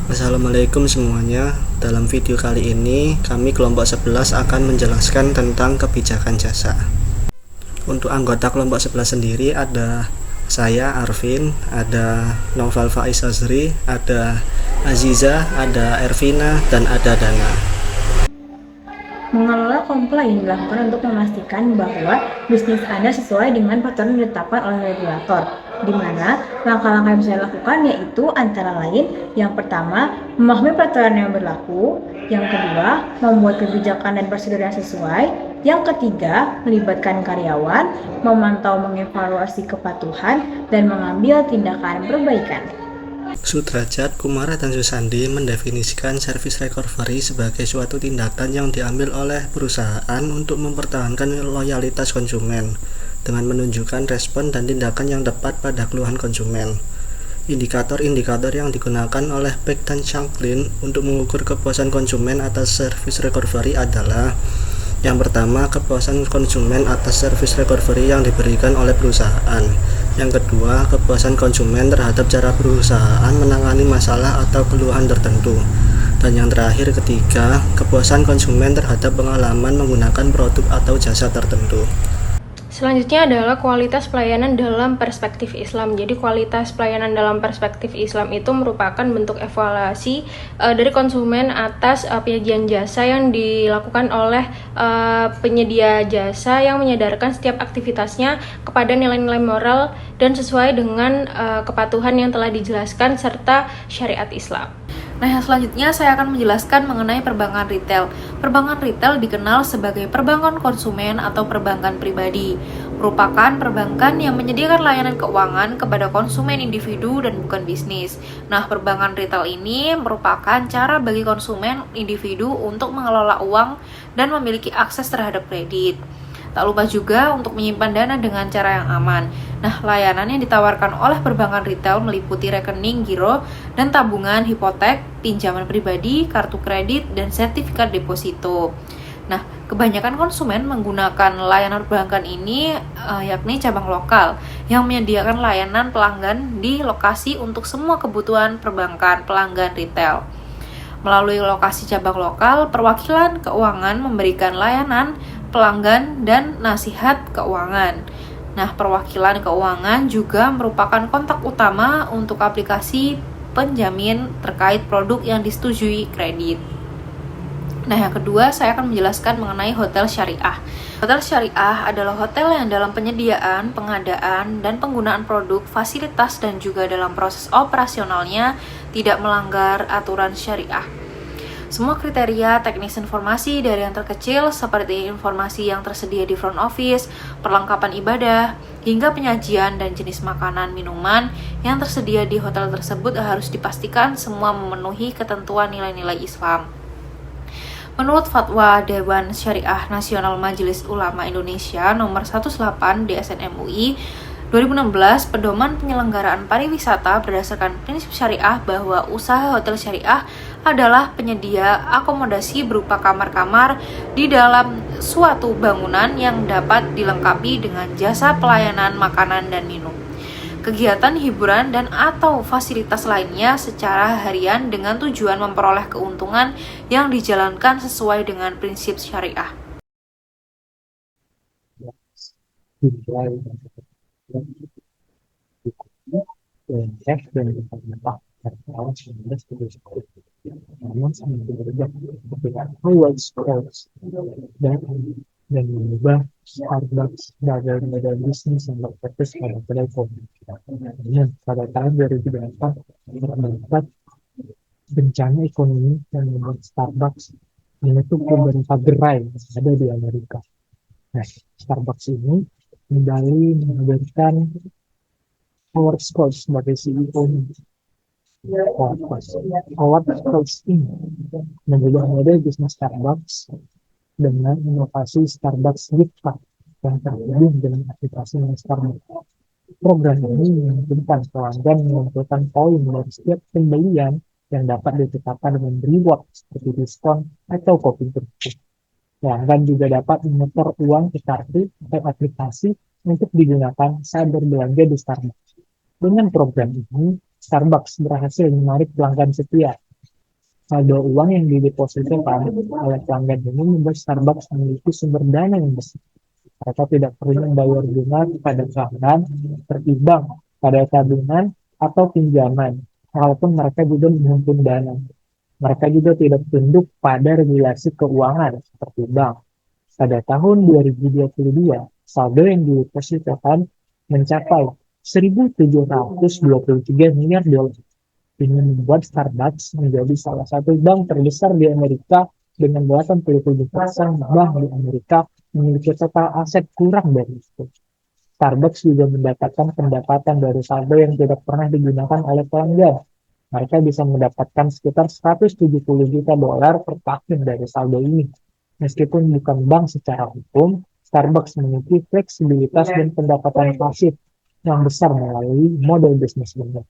Assalamualaikum semuanya. Dalam video kali ini, kami kelompok 11 akan menjelaskan tentang kebijakan jasa. Untuk anggota kelompok 11 sendiri ada saya Arvin, ada Noval Faiz Azri, ada Aziza, ada Ervina, dan ada Dana. Mengelola komplain dilakukan untuk memastikan bahwa bisnis Anda sesuai dengan peraturan yang ditetapkan oleh regulator, di mana langkah-langkah yang bisa dilakukan yaitu antara lain, yang pertama, memahami peraturan yang berlaku, yang kedua, membuat kebijakan dan prosedur yang sesuai, yang ketiga, melibatkan karyawan, memantau mengevaluasi kepatuhan, dan mengambil tindakan perbaikan. Sudrajat, Kumara, dan Susandi mendefinisikan service recovery sebagai suatu tindakan yang diambil oleh perusahaan untuk mempertahankan loyalitas konsumen dengan menunjukkan respon dan tindakan yang tepat pada keluhan konsumen. Indikator-indikator yang digunakan oleh Beck dan Shanklin untuk mengukur kepuasan konsumen atas service recovery adalah: yang pertama, kepuasan konsumen atas service recovery yang diberikan oleh perusahaan. Yang kedua, kepuasan konsumen terhadap cara perusahaan menangani masalah atau keluhan tertentu. Dan yang terakhir, ketiga, kepuasan konsumen terhadap pengalaman menggunakan produk atau jasa tertentu. Selanjutnya adalah kualitas pelayanan dalam perspektif Islam. Jadi kualitas pelayanan dalam perspektif Islam itu merupakan bentuk evaluasi dari konsumen atas penyajian jasa yang dilakukan oleh penyedia jasa yang menyadarkan setiap aktivitasnya kepada nilai-nilai moral dan sesuai dengan kepatuhan yang telah dijelaskan serta syariat Islam. Nah, yang selanjutnya saya akan menjelaskan mengenai perbankan retail. Perbankan retail dikenal sebagai perbankan konsumen atau perbankan pribadi. Merupakan perbankan yang menyediakan layanan keuangan kepada konsumen individu dan bukan bisnis. Nah, perbankan retail ini merupakan cara bagi konsumen individu untuk mengelola uang dan memiliki akses terhadap kredit. Tak lupa juga untuk menyimpan dana dengan cara yang aman. Nah, layanan yang ditawarkan oleh perbankan retail meliputi rekening, giro, dan tabungan, hipotek, pinjaman pribadi, kartu kredit, dan sertifikat deposito. Nah, kebanyakan konsumen menggunakan layanan perbankan ini yakni cabang lokal yang menyediakan layanan pelanggan di lokasi untuk semua kebutuhan perbankan pelanggan retail. Melalui lokasi cabang lokal, perwakilan keuangan memberikan layanan pelanggan dan nasihat keuangan. Nah, perwakilan keuangan juga merupakan kontak utama untuk aplikasi penjamin terkait produk yang disetujui kredit. Nah, yang kedua saya akan menjelaskan mengenai hotel syariah. Hotel syariah adalah hotel yang dalam penyediaan, pengadaan, dan penggunaan produk, fasilitas, dan juga dalam proses operasionalnya tidak melanggar aturan syariah. Semua kriteria teknis informasi dari yang terkecil seperti informasi yang tersedia di front office, perlengkapan ibadah, hingga penyajian dan jenis makanan minuman yang tersedia di hotel tersebut harus dipastikan semua memenuhi ketentuan nilai-nilai Islam. Menurut Fatwa Dewan Syariah Nasional Majelis Ulama Indonesia nomor 18 DSN MUI 2016, pedoman penyelenggaraan pariwisata berdasarkan prinsip syariah bahwa usaha hotel syariah adalah penyedia akomodasi berupa kamar-kamar di dalam suatu bangunan yang dapat dilengkapi dengan jasa pelayanan makanan dan minum, kegiatan hiburan dan atau fasilitas lainnya secara harian dengan tujuan memperoleh keuntungan yang dijalankan sesuai dengan prinsip syariah. Dan mengubah Starbucks sebagai model bisnis yang berfokus pada kedai kopi. Dan pada tahun 2008 terdapat bencana ekonomi yang membuat Starbucks menutup beberapa gerai yang ada di Amerika. Nah, Starbucks ini kembali menghadirkan Howard Schultz sebagai CEO. Howard Schultz ini mengubah model bisnis Starbucks dengan inovasi Starbucks Gift Card yang terhubung dengan aplikasi Starbucks. Program ini memungkinkan pelanggan mengumpulkan poin dari setiap pembelian yang dapat ditetapkan dengan reward seperti diskon atau kopi gratis. Pelanggan juga dapat menyetor uang ke kartu atau aplikasi untuk digunakan saat berbelanja di Starbucks. Dengan program ini, Starbucks berhasil menarik pelanggan setia Saldo uang yang didepositkan oleh pelanggan ini membuat Starbucks memiliki sumber dana yang besar. Mereka tidak perlu membayar bunga kepada pelanggan tertimbang pada tabungan atau pinjaman, walaupun mereka juga menghimpun dana. Mereka juga tidak tunduk pada regulasi keuangan seperti bank. Pada tahun 2022, saldo yang didepositkan mencapai 1.723 miliar dolar. Ini membuat Starbucks menjadi salah satu bank terbesar di Amerika dengan 87% bank di Amerika memiliki total aset kurang dari itu. Starbucks juga mendapatkan pendapatan dari saldo yang tidak pernah digunakan oleh pelanggan. Mereka bisa mendapatkan sekitar 170 juta dolar per tahun dari saldo ini. Meskipun bukan bank secara hukum, Starbucks memiliki fleksibilitas dan pendapatan pasif yang besar melalui model bisnis ini.